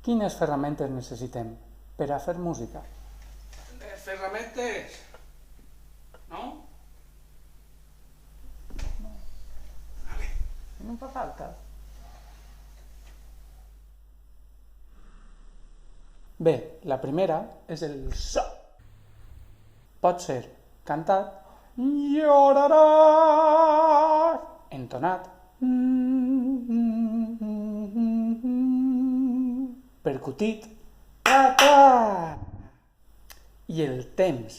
Quines ferramentes necessitem per a fer música? Les ferramentes, no? Vale. No em fa falta. Bé, la primera és el so. Pot ser cantat, llorarà, entonat, percutit, ta-ta, i el temps.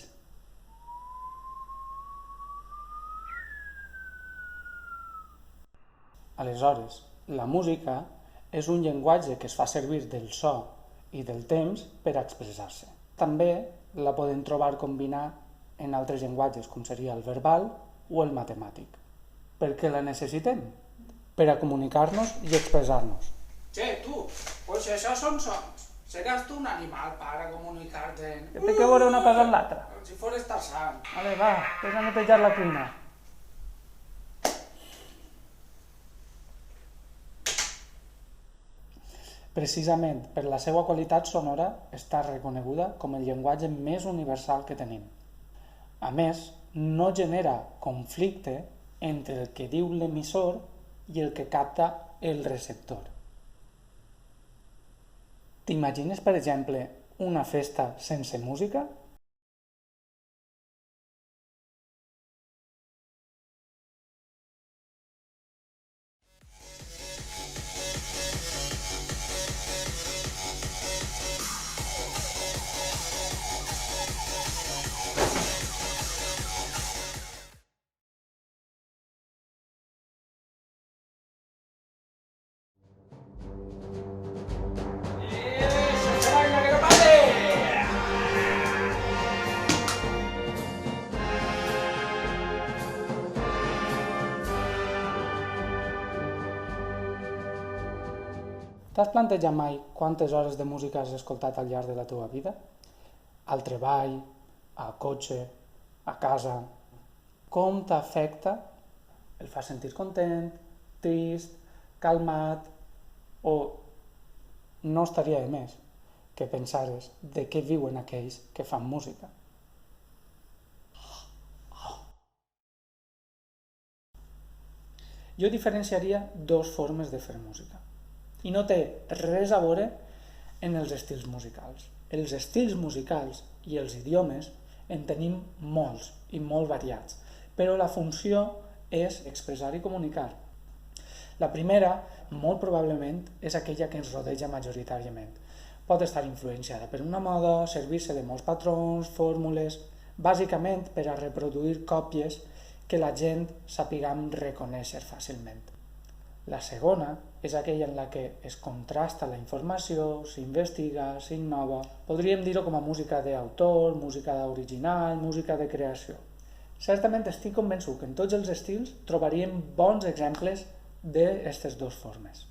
Aleshores, la música és un llenguatge que es fa servir del so i del temps per a expressar-se. També la podem trobar combinar en altres llenguatges, com seria el verbal o el matemàtic. Per què la necessitem? Per a comunicar-nos i expressar-nos. Che, tu, pues això són sons. Seràs tu un animal per a comunicar-te. Que té que veure una cosa amb l'altra. Com si fores Tarzán. Vale, va, vés a netejar la cuina. Precisament per la seva qualitat sonora està reconeguda com el llenguatge més universal que tenim. A més, no genera conflicte entre el que diu l'emissor i el que capta el receptor. T'imagines, per exemple, una festa sense música? ¡Venga, que no pare! T'has plantejat mai quantes hores de música has escoltat al llarg de la teva vida? Al treball, al cotxe, a casa. Com t'afecta? El fa sentir content, trist, calmat, o no estaria de més que pensares de què viuen aquells que fan música. Jo diferenciaria dues formes de fer música. I no té res a veure en els estils musicals. Els estils musicals i els idiomes en tenim molts i molt variats, però la funció és expressar i comunicar. La primera, molt probablement, és aquella que ens rodeja majoritàriament. Pot estar influenciada per una moda, servir-se de molts patrons, fórmules, bàsicament per a reproduir còpies que la gent sàpigam reconèixer fàcilment. La segona és aquella en la que es contrasta la informació, s'investiga, s'innova. Podríem dir-ho com a música d'autor, música original, música de creació. Certament estic convençut que en tots els estils trobaríem bons exemples d'aquestes dues formes.